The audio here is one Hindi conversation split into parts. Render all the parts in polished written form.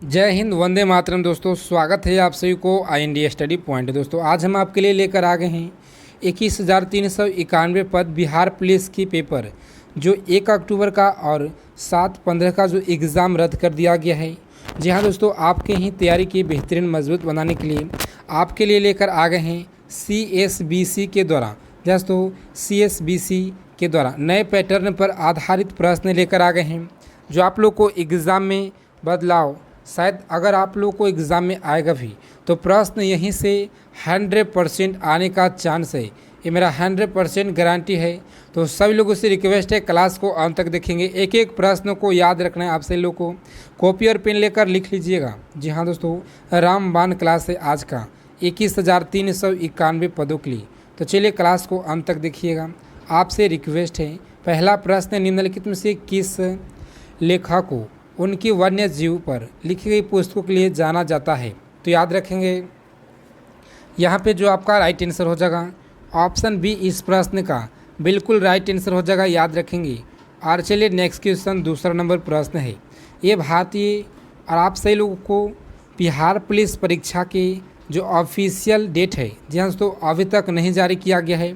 जय हिंद, वंदे मातरम। दोस्तों, स्वागत है आप सभी को IND स्टडी पॉइंट। दोस्तों, आज हम आपके लिए लेकर आ गए हैं 21,391 पद बिहार पुलिस की पेपर जो 1 अक्टूबर का और 7/15 का जो एग्ज़ाम रद्द कर दिया गया है। जी हाँ दोस्तों, आपके ही तैयारी की बेहतरीन मजबूत बनाने के लिए आपके लिए लेकर आ गए हैं CSBC के द्वारा दोस्तों CSBC के द्वारा नए पैटर्न पर आधारित प्रश्न लेकर आ गए हैं जो आप लोग को एग्ज़ाम में बदलाव शायद अगर आप लोग को एग्ज़ाम में आएगा भी तो प्रश्न यहीं से 100% आने का चांस है। ये मेरा 100% गारंटी है। तो सभी लोगों से रिक्वेस्ट है, क्लास को अंत तक देखेंगे। एक एक प्रश्न को याद रखना है। आप सभी लोग को कॉपी और पेन लेकर लिख लीजिएगा। जी हाँ दोस्तों, रामबाण क्लास है आज का 21,391 पदों के लिए। तो चलिए क्लास को अंत तक देखिएगा। आपसे रिक्वेस्ट है, पहला प्रश्न निम्नलिखित में से किस लेखक को उनकी वन्य जीव पर लिखी गई पुस्तकों के लिए जाना जाता है? तो याद रखेंगे यहाँ पे जो आपका राइट आंसर हो जाएगा ऑप्शन बी इस प्रश्न का बिल्कुल राइट आंसर हो जाएगा। याद रखेंगे। और चलिए नेक्स्ट क्वेश्चन, दूसरा नंबर प्रश्न है। ये भारतीय और आप सही लोगों को बिहार पुलिस परीक्षा की जो ऑफिशियल डेट है जी हाँ दोस्तों अभी तक नहीं जारी किया गया है।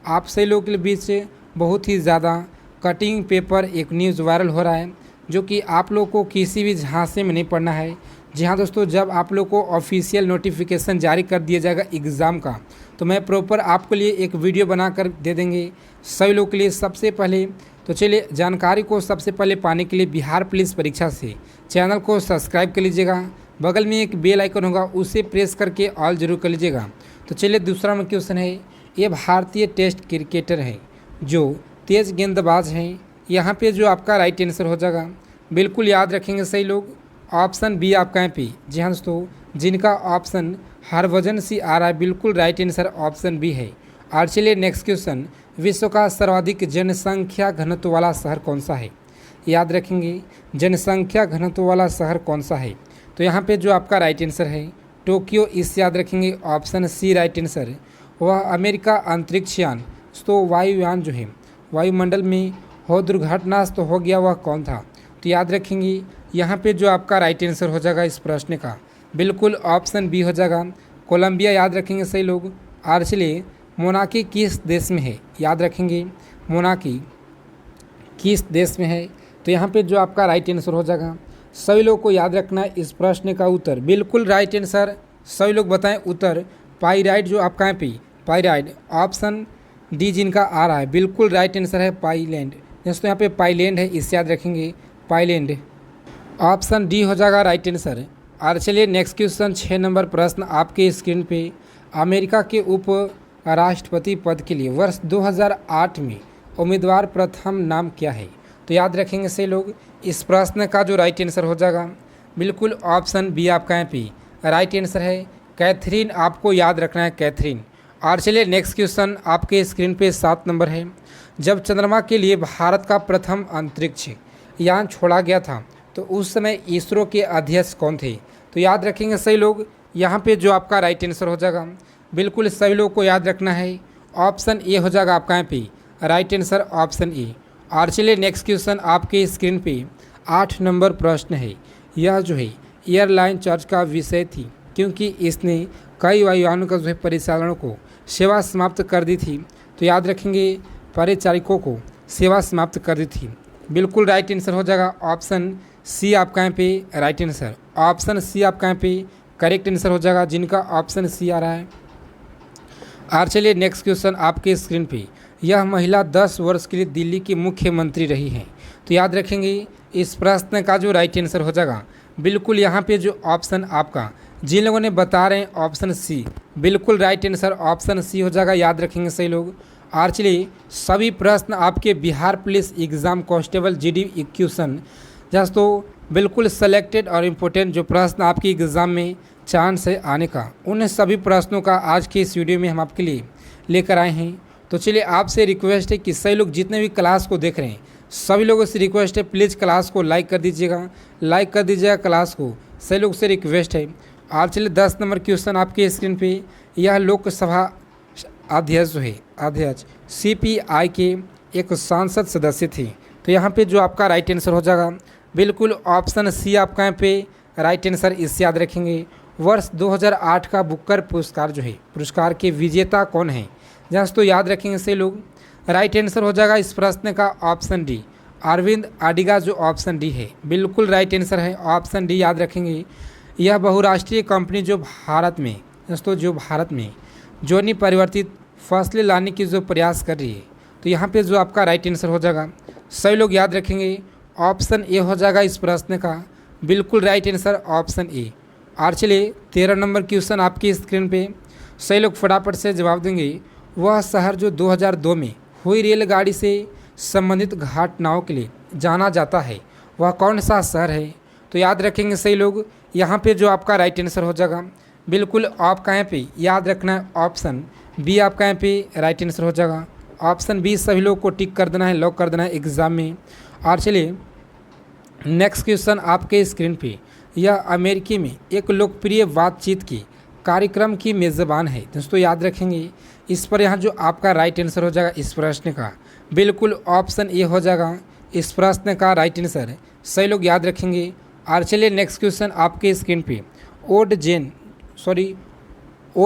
आप सही लोगों के बीच बहुत ही ज़्यादा कटिंग पेपर एक न्यूज़ वायरल हो रहा है जो कि आप लोग को किसी भी झांसे में नहीं पढ़ना है। जी हाँ दोस्तों, जब आप लोग को ऑफिशियल नोटिफिकेशन जारी कर दिया जाएगा एग्ज़ाम का तो मैं प्रॉपर आपके लिए एक वीडियो बना कर दे देंगे सभी लोग के लिए सबसे पहले। तो चलिए जानकारी को सबसे पहले पाने के लिए बिहार पुलिस परीक्षा से चैनल को सब्सक्राइब कर लीजिएगा। बगल में एक बेल आइकन होगा, उसे प्रेस करके ऑल जरूर कर लीजिएगा। तो चलिए दूसरा क्वेश्चन है। ये भारतीय टेस्ट क्रिकेटर है जो तेज़ गेंदबाज हैं। यहाँ पे जो आपका राइट आंसर हो जाएगा बिल्कुल याद रखेंगे सही लोग, ऑप्शन बी आपका है पी। जी हाँ दोस्तों, जिनका ऑप्शन हरभजन सिंह आ रहा है, बिल्कुल राइट आंसर ऑप्शन बी है। और चलिए नेक्स्ट क्वेश्चन, विश्व का सर्वाधिक जनसंख्या घनत्व वाला शहर कौन सा है? याद रखेंगे जनसंख्या घनत्व वाला शहर कौन सा है? तो यहाँ पे जो आपका राइट आंसर है टोक्यो, इस याद रखेंगे ऑप्शन सी राइट आंसर। वह अमेरिका अंतरिक्ष यान तो वायुयान जो है वायुमंडल में हो दुर्घटनाग्रस्त हो गया, वह कौन था? तो याद रखेंगे यहाँ पे जो आपका राइट आंसर हो जाएगा इस प्रश्न का बिल्कुल ऑप्शन बी हो जाएगा, कोलंबिया। याद रखेंगे सही लोग। और चलिए मोनाकी किस देश में है? याद रखेंगे मोनाकी किस देश में है? तो यहाँ पे जो आपका राइट आंसर हो जाएगा सभी लोग को याद रखना है इस प्रश्न का उत्तर बिल्कुल राइट आंसर सभी लोग बताएं उत्तर पाइराइड जो आपका है पी पाइराइड, ऑप्शन डी जिनका आ रहा है बिल्कुल राइट आंसर है पाईलैंड। दोस्तों यहाँ पे पाईलैंड है, इसे याद रखेंगे पाईलैंड, ऑप्शन डी हो जाएगा राइट आंसर। और चलिए नेक्स्ट क्वेश्चन 6 नंबर प्रश्न आपके स्क्रीन पे। अमेरिका के उप राष्ट्रपति पद के लिए वर्ष 2008 में उम्मीदवार प्रथम नाम क्या है? तो याद रखेंगे सही लोग, इस प्रश्न का जो राइट आंसर हो जाएगा बिल्कुल ऑप्शन बी आपका है पी राइट आंसर है कैथरीन। आपको याद रखना है कैथरीन। और चलिए नेक्स्ट क्वेश्चन आपके स्क्रीन पे 7 नंबर है। जब चंद्रमा के लिए भारत का प्रथम अंतरिक्ष यान छोड़ा गया था तो उस समय इसरो के अध्यक्ष कौन थे? तो याद रखेंगे सही लोग, यहाँ पे जो आपका राइट आंसर हो जाएगा बिल्कुल सभी लोग को याद रखना है ऑप्शन ए हो जाएगा आपका यहाँ पे राइट आंसर ऑप्शन ए। और चलिए नेक्स्ट क्वेश्चन आपके स्क्रीन पे 8 नंबर प्रश्न है। यह जो है एयरलाइन चार्ज का विषय थी क्योंकि इसने कई वायुयानों का जो है परिचालनों को सेवा समाप्त कर दी थी। तो याद रखेंगे परिचारिकों को सेवा समाप्त कर दी थी, बिल्कुल राइट आंसर हो जाएगा ऑप्शन सी आपका यहाँ पे राइट आंसर, ऑप्शन सी आपका यहाँ पे करेक्ट आंसर हो जाएगा जिनका ऑप्शन सी आ रहा है। और चलिए नेक्स्ट क्वेश्चन आपके स्क्रीन पे। यह महिला 10 वर्ष के लिए दिल्ली की मुख्यमंत्री रही हैं। तो याद रखेंगे इस प्रश्न का जो राइट आंसर हो जाएगा बिल्कुल यहाँ पे जो ऑप्शन आपका जिन लोगों ने बता रहे हैं ऑप्शन सी बिल्कुल राइट आंसर ऑप्शन सी हो जाएगा। याद रखेंगे सही लोग। और चलिए सभी प्रश्न आपके Bihar police exam constable GD equation दोस्तों बिल्कुल सेलेक्टेड और इम्पोर्टेंट जो प्रश्न आपके एग्ज़ाम में चांस है आने का, उन सभी प्रश्नों का आज के इस वीडियो में हम आपके लिए लेकर आए हैं। तो चलिए आपसे रिक्वेस्ट है कि सभी लोग जितने भी क्लास को देख रहे हैं सभी लोगों से रिक्वेस्ट है प्लीज़ क्लास को लाइक कर दीजिएगा, लाइक कर दीजिएगा क्लास को, सभी लोग से रिक्वेस्ट है। और चलिए 10 नंबर क्वेश्चन आपके स्क्रीन पे। यह लोकसभा अध्यक्ष जो है अध्यक्ष CPI के एक सांसद सदस्य थे। तो यहाँ पे जो आपका राइट आंसर हो जाएगा बिल्कुल ऑप्शन सी आपका यहाँ पे राइट आंसर इससे याद रखेंगे। वर्ष 2008 का बुकर पुरस्कार जो है, पुरस्कार के विजेता कौन है, जहाँ तो याद रखेंगे से लोग। राइट आंसर हो जाएगा इस प्रश्न का ऑप्शन डी, अरविंद अडिगा, जो ऑप्शन डी है बिल्कुल राइट आंसर है, ऑप्शन डी याद रखेंगे। यह बहुराष्ट्रीय कंपनी जो भारत में दोस्तों, जो भारत में जोनी परिवर्तित फसलें लाने की जो प्रयास कर रही है, तो यहाँ पे जो आपका राइट आंसर हो जाएगा, सभी लोग याद रखेंगे, ऑप्शन ए हो जाएगा इस प्रश्न का बिल्कुल राइट आंसर, ऑप्शन ए। और चलिए 13 नंबर क्वेश्चन आपकी स्क्रीन पे, सही लोग फटाफट से जवाब देंगे। वह शहर जो 2002 में हुई रेलगाड़ी से संबंधित घटनाओं के लिए जाना जाता है, वह कौन सा शहर है, तो याद रखेंगे सही लोग। यहाँ पे जो आपका राइट आंसर हो जाएगा बिल्कुल आपका यहाँ पे याद रखना है, ऑप्शन बी आपका यहाँ पे राइट आंसर हो जाएगा। ऑप्शन बी सभी लोग को टिक कर देना है, लॉक कर देना है एग्ज़ाम में। और चलिए नेक्स्ट क्वेश्चन आपके स्क्रीन पे, यह अमेरिकी में एक लोकप्रिय बातचीत की कार्यक्रम की मेज़बान है दोस्तों, याद रखेंगे इस पर। यहाँ जो आपका राइट आंसर हो जाएगा इस प्रश्न का बिल्कुल ऑप्शन ए हो जाएगा इस प्रश्न का राइट आंसर, सही लोग याद रखेंगे। और चलिए नेक्स्ट क्वेश्चन आपके स्क्रीन पे, ओ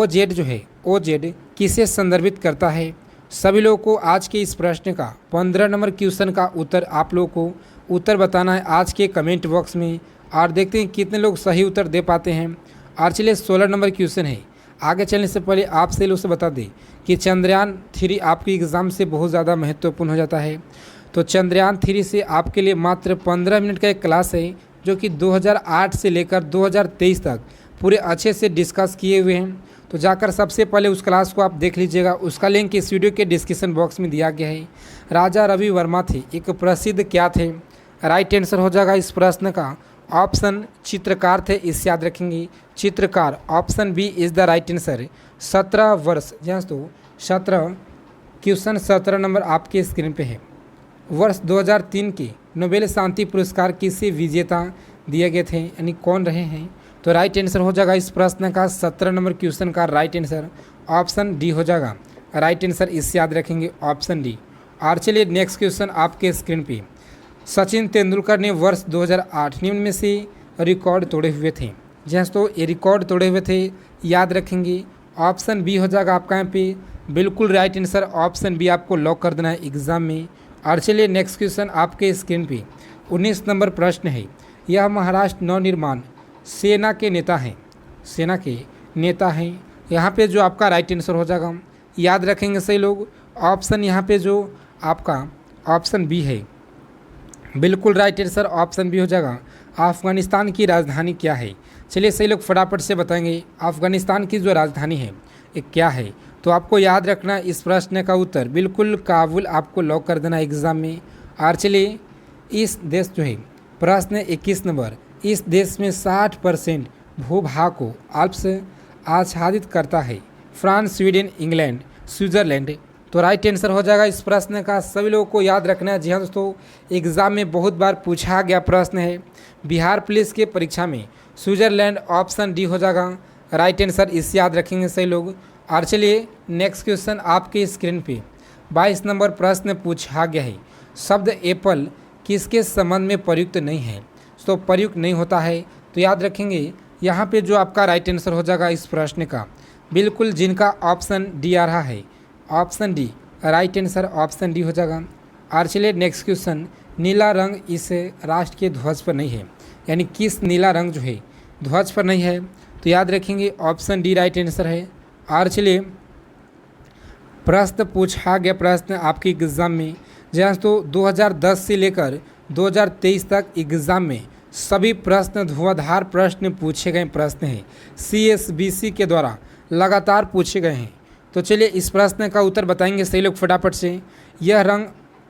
जेड जो है, ओ जेड किसे संदर्भित करता है, सभी लोगों को आज के इस प्रश्न का 15 नंबर क्वेश्चन का उत्तर आप लोगों को उत्तर बताना है आज के कमेंट बॉक्स में, और देखते हैं कितने लोग सही उत्तर दे पाते हैं। और चलिए 16 नंबर क्वेश्चन है। आगे चलने से पहले आप सही लोग से बता दें कि चंद्रयान 3 आपके एग्ज़ाम से बहुत ज़्यादा महत्वपूर्ण हो जाता है। तो चंद्रयान 3 से आपके लिए मात्र 15 मिनट का एक क्लास है, जो कि 2008 से लेकर 2023 तक पूरे अच्छे से डिस्कस किए हुए हैं। तो जाकर सबसे पहले उस क्लास को आप देख लीजिएगा, उसका लिंक इस वीडियो के डिस्क्रिप्शन बॉक्स में दिया गया है। राजा रवि वर्मा थे, एक प्रसिद्ध क्या थे, राइट आंसर हो जाएगा इस प्रश्न का ऑप्शन चित्रकार थे, इससे याद रखेंगे चित्रकार, option B is the right answer. 17 वर्ष, जहाँ तो 17 क्वेश्चन 17 नंबर आपके स्क्रीन पे है। वर्ष 2003 के नोबेल शांति पुरस्कार किसे विजेता दिए गए थे, यानी कौन रहे हैं, तो राइट आंसर हो जाएगा इस प्रश्न का 17 नंबर क्वेश्चन का राइट आंसर, ऑप्शन डी हो जाएगा राइट आंसर, इससे याद रखेंगे ऑप्शन डी। और चलिए नेक्स्ट क्वेश्चन आपके स्क्रीन पे, सचिन तेंदुलकर ने वर्ष 2008 निम्न में से रिकॉर्ड तोड़े हुए थे, जैसे तो ये रिकॉर्ड तोड़े हुए थे, याद रखेंगे ऑप्शन बी हो जाएगा आपका यहाँ पे बिल्कुल राइट आंसर, ऑप्शन बी आपको लॉक कर देना है एग्ज़ाम में। और चलिए नेक्स्ट क्वेश्चन आपके स्क्रीन पे 19 नंबर प्रश्न है। यह महाराष्ट्र नवनिर्माण सेना के नेता हैं, सेना के नेता हैं, यहाँ पे जो आपका राइट आंसर हो जाएगा, याद रखेंगे सही लोग, ऑप्शन यहाँ पे जो आपका ऑप्शन बी है बिल्कुल राइट आंसर, ऑप्शन बी हो जाएगा। अफ़गानिस्तान की राजधानी क्या है, चलिए सही लोग फटाफट से बताएंगे अफ़गानिस्तान की जो राजधानी है ये क्या है, तो आपको याद रखना इस प्रश्न का उत्तर बिल्कुल काबुल, आपको लॉक कर देना एग्ज़ाम में। और चलिए इस देश जो है प्रश्न 21 नंबर, इस देश में 60% भूभाग को अल्प से आच्छादित करता है, फ्रांस, स्वीडन, इंग्लैंड, स्विट्ज़रलैंड, तो राइट आंसर हो जाएगा इस प्रश्न का, सभी लोगों को याद रखना है। जी हाँ दोस्तों, एग्ज़ाम में बहुत बार पूछा गया प्रश्न है, बिहार पुलिस के परीक्षा में स्विट्ज़रलैंड, ऑप्शन डी हो जाएगा राइट आंसर, इससे याद रखेंगे सही लोग। और चलिए नेक्स्ट क्वेश्चन आपके स्क्रीन पे 22 नंबर प्रश्न पूछा गया है, शब्द एप्पल किसके संबंध में प्रयुक्त नहीं है, तो प्रयुक्त नहीं होता है, तो याद रखेंगे यहाँ पे जो आपका राइट आंसर हो जाएगा इस प्रश्न का बिल्कुल, जिनका ऑप्शन डी आ रहा है, option D right answer, option D हो जाएगा। और चलिए नेक्स्ट क्वेश्चन, नीला रंग इस राष्ट्र के ध्वज पर नहीं है, यानी किस नीला रंग जो है ध्वज पर नहीं है, तो याद रखेंगे ऑप्शन डी राइट आंसर है। और चलिए प्रश्न पूछा गया प्रश्न आपके एग्ज़ाम में, जहाँ तो 2010 से लेकर 2023 तक एग्ज़ाम में सभी प्रश्न धुआंधार प्रश्न पूछे गए प्रश्न हैं, CSBC के द्वारा लगातार पूछे गए हैं। तो चलिए इस प्रश्न का उत्तर बताएंगे सही लोग फटाफट से। यह रंग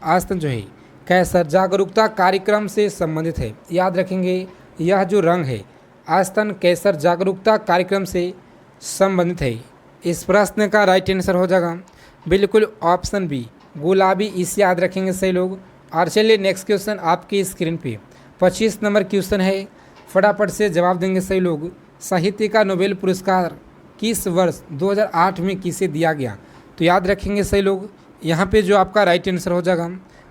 आस्तन जो है कैसर जागरूकता कार्यक्रम से संबंधित है, याद रखेंगे यह जो रंग है आस्तन कैसर जागरूकता कार्यक्रम से संबंधित है, इस प्रश्न का राइट आंसर हो जाएगा बिल्कुल ऑप्शन बी गुलाबी, इसे याद रखेंगे सही लोग। और चलिए नेक्स्ट क्वेश्चन आपकी स्क्रीन पे 25 नंबर क्वेश्चन है, फटाफट से जवाब देंगे सही लोग। साहित्य का नोबेल पुरस्कार किस वर्ष 2008 में किसे दिया गया, तो याद रखेंगे सही लोग, यहाँ पे जो आपका राइट आंसर हो जाएगा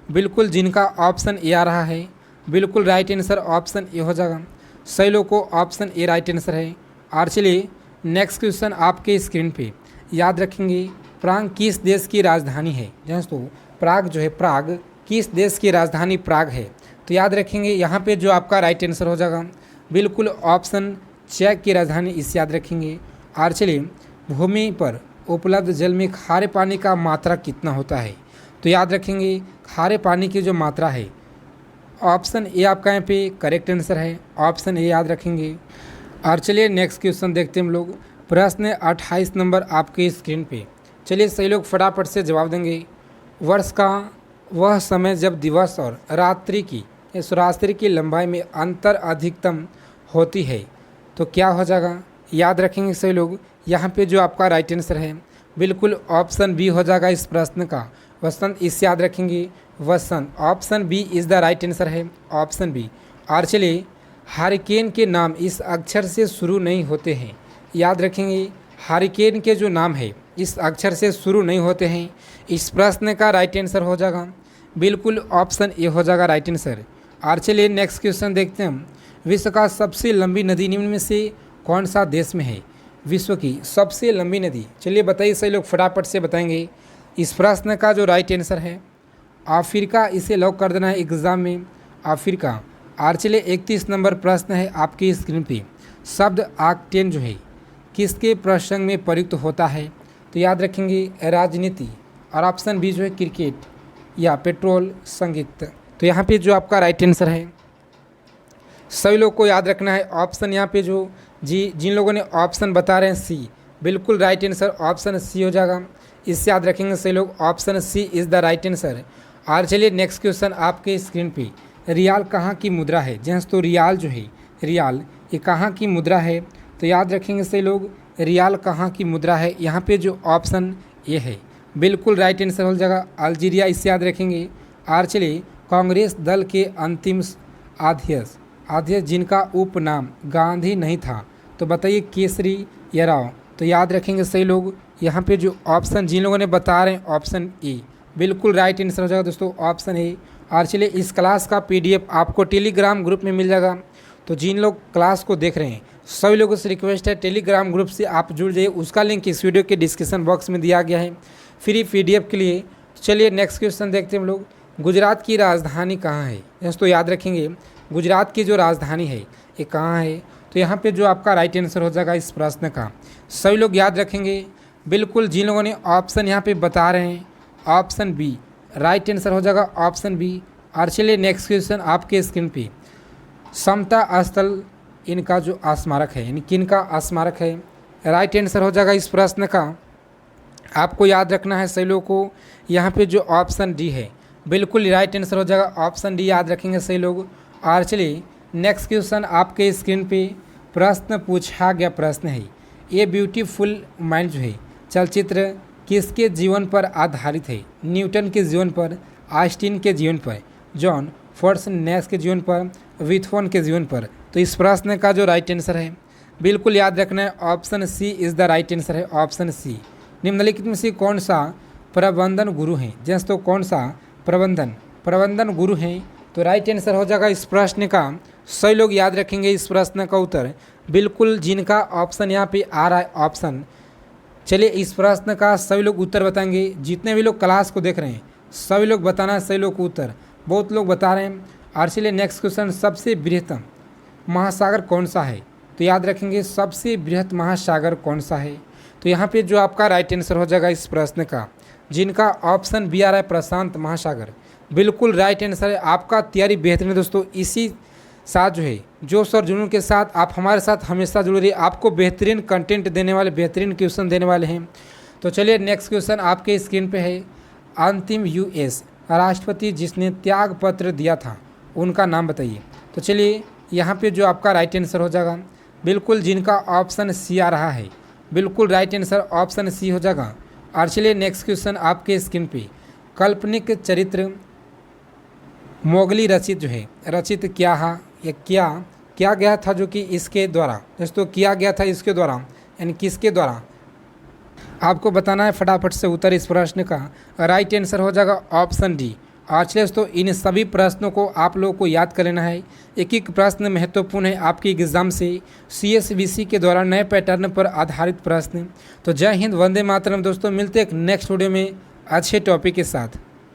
बिल्कुल, जिनका ऑप्शन ए आ रहा है बिल्कुल राइट आंसर, ऑप्शन ए हो जाएगा। सही लोग को ऑप्शन ए राइट आंसर है। और चलिए नेक्स्ट क्वेश्चन आपके स्क्रीन पे याद रखेंगे, प्राग किस देश की राजधानी है। दोस्तों प्राग जो है, प्राग किस देश की राजधानी प्राग है। तो याद रखेंगे यहाँ पे जो आपका राइट आंसर हो जाएगा बिल्कुल ऑप्शन चेक की राजधानी, इसे याद रखेंगे। और चलिए भूमि पर उपलब्ध जल में खारे पानी का मात्रा कितना होता है। तो याद रखेंगे खारे पानी की जो मात्रा है, ऑप्शन ए आपका यहाँ पे करेक्ट आंसर है, ऑप्शन ए याद रखेंगे। और चलिए नेक्स्ट क्वेश्चन देखते हैं हम लोग, प्रश्न 28 नंबर आपके स्क्रीन पे। चलिए सही लोग फटाफट से जवाब देंगे। वर्ष का वह समय जब दिवस और रात्रि की रात्रि की लंबाई में अंतर अधिकतम होती है तो क्या हो जाएगा। याद रखेंगे सही लोग, यहाँ पे जो आपका राइट आंसर है बिल्कुल ऑप्शन बी हो जाएगा इस प्रश्न का, वसंत। इसे याद रखेंगे वसंत, option B is the right answer है, ऑप्शन बी। और चलिए हरिकेन के नाम इस अक्षर से शुरू नहीं होते हैं। याद रखेंगे हरिकेन के जो नाम है इस अक्षर से शुरू नहीं होते हैं। इस प्रश्न का राइट आंसर हो जाएगा बिल्कुल ऑप्शन ए हो जाएगा राइट आंसर। और चलिए नेक्स्ट क्वेश्चन देखते हैं हम, विश्व का सबसे लंबी नदी निम्न में से कौन सा देश में है। विश्व की सबसे लंबी नदी, चलिए बताइए सही लोग फटाफट से बताएंगे। इस प्रश्न का जो राइट आंसर है अफ्रीका, इसे लॉक कर देना है एग्जाम में, अफ्रीका। और चलिए 31 नंबर प्रश्न है आपकी स्क्रीन पे, शब्द ऑक्टेन जो है किसके प्रसंग में प्रयुक्त होता है। तो याद रखेंगे राजनीति, और ऑप्शन बी जो है क्रिकेट या पेट्रोल संगीत। तो यहाँ पे जो आपका राइट आंसर है सभी लोग को याद रखना है ऑप्शन, यहाँ पे जो जिन लोगों ने ऑप्शन बता रहे हैं सी, बिल्कुल राइट आंसर ऑप्शन सी हो जाएगा। इससे याद रखेंगे सही लोग option C is the right answer. और चलिए नेक्स्ट क्वेश्चन आपके स्क्रीन पे, रियाल कहाँ की मुद्रा है। जैसे तो रियाल जो है, रियाल ये कहाँ की मुद्रा है। तो याद रखेंगे सही लोग रियाल कहाँ की मुद्रा है, यहाँ पे जो ऑप्शन ए है बिल्कुल राइट आंसर हो जाएगा अल्जीरिया, इससे याद रखेंगे। और चलिए कांग्रेस दल के अंतिम अध्यक्ष जिनका उपनाम गांधी नहीं था, तो बताइए केसरी या राव। तो याद रखेंगे सही लोग यहाँ पे जो ऑप्शन जिन लोगों ने बता रहे हैं ऑप्शन ए बिल्कुल राइट आंसर हो जाएगा दोस्तों ऑप्शन ए। और चलिए इस क्लास का पीडीएफ आपको टेलीग्राम ग्रुप में मिल जाएगा। तो जिन लोग क्लास को देख रहे हैं सभी लोगों से रिक्वेस्ट है टेलीग्राम ग्रुप से आप जुड़ जाइए, उसका लिंक इस वीडियो के डिस्क्रिप्शन बॉक्स में दिया गया है फ्री पीडीएफ के लिए। चलिए नेक्स्ट क्वेश्चन देखते हैं हम लोग, गुजरात की राजधानी कहाँ है। दोस्तों याद रखेंगे गुजरात की जो राजधानी है ये कहाँ है। तो यहाँ पे जो आपका राइट आंसर हो जाएगा इस प्रश्न का, सभी लोग याद रखेंगे बिल्कुल जिन लोगों ने ऑप्शन यहाँ पे बता रहे हैं ऑप्शन बी राइट आंसर हो जाएगा ऑप्शन बी। और चलिए नेक्स्ट क्वेश्चन आपके स्क्रीन पे, समता स्थल इनका जो स्मारक है यानी किनका स्मारक है। राइट आंसर हो जाएगा इस प्रश्न का, आपको याद रखना है सही लोगों को यहाँ पे जो ऑप्शन डी है बिल्कुल राइट आंसर हो जाएगा ऑप्शन डी, याद रखेंगे सही लोग। और चलिए नेक्स्ट क्वेश्चन आपके स्क्रीन पे प्रश्न पूछा गया प्रश्न है, ये ब्यूटीफुल माइंड जो है चलचित्र किसके जीवन पर आधारित है। न्यूटन के जीवन पर, आइंस्टीन के जीवन पर, जॉन फॉर्सनेस के जीवन पर, विथोन के जीवन पर। तो इस प्रश्न का जो राइट आंसर है बिल्कुल याद रखना है option C is the right answer है, ऑप्शन सी। निम्नलिखित में से कौन सा प्रबंधन गुरु हैं। जैसे तो कौन सा प्रबंधन गुरु हैं। तो राइट आंसर हो जाएगा इस प्रश्न का, सही लोग याद रखेंगे इस प्रश्न का उत्तर बिल्कुल जिनका ऑप्शन यहाँ पे आ रहा है ऑप्शन। चलिए इस प्रश्न का सभी लोग उत्तर बताएंगे, जितने भी लोग क्लास को देख रहे हैं सभी लोग बताना है सही लोग को उत्तर, बहुत लोग बता रहे हैं। और चलिए नेक्स्ट क्वेश्चन, सबसे बृहत्तम महासागर कौन सा है। तो याद रखेंगे सबसे बृहत महासागर कौन सा है। तो यहाँ पे जो आपका राइट आंसर हो जाएगा इस प्रश्न का, जिनका ऑप्शन बी आ रहा है प्रशांत महासागर, बिल्कुल राइट आंसर है। आपका तैयारी बेहतरीन है दोस्तों, इसी साथ जो है जोश और जुनून के साथ आप हमारे साथ हमेशा जुड़े रहिए, आपको बेहतरीन कंटेंट देने वाले, बेहतरीन क्वेश्चन देने वाले हैं। तो चलिए नेक्स्ट क्वेश्चन आपके स्क्रीन पे है, अंतिम यूएस राष्ट्रपति जिसने त्याग पत्र दिया था उनका नाम बताइए। तो चलिए यहाँ पे जो आपका राइट आंसर हो जाएगा बिल्कुल जिनका ऑप्शन सी आ रहा है, बिल्कुल राइट आंसर ऑप्शन सी हो जाएगा। और चलिए नेक्स्ट क्वेश्चन आपके स्क्रीन पे, काल्पनिक चरित्र मोगली रचित जो है रचित क्या है या क्या गया था जो कि इसके द्वारा, दोस्तों किया गया था इसके द्वारा यानी किसके द्वारा, आपको बताना है फटाफट से उत्तर इस प्रश्न का। राइट आंसर हो जाएगा ऑप्शन डी, चलिए दोस्तों इन सभी प्रश्नों को आप लोगों को याद कर लेना है। एक एक प्रश्न महत्वपूर्ण है आपके एग्जाम से, CSBC के द्वारा नए पैटर्न पर आधारित प्रश्न। तो जय हिंद, वंदे मातरम दोस्तों, मिलते हैं एक नेक्स्ट वीडियो में अच्छे टॉपिक के साथ।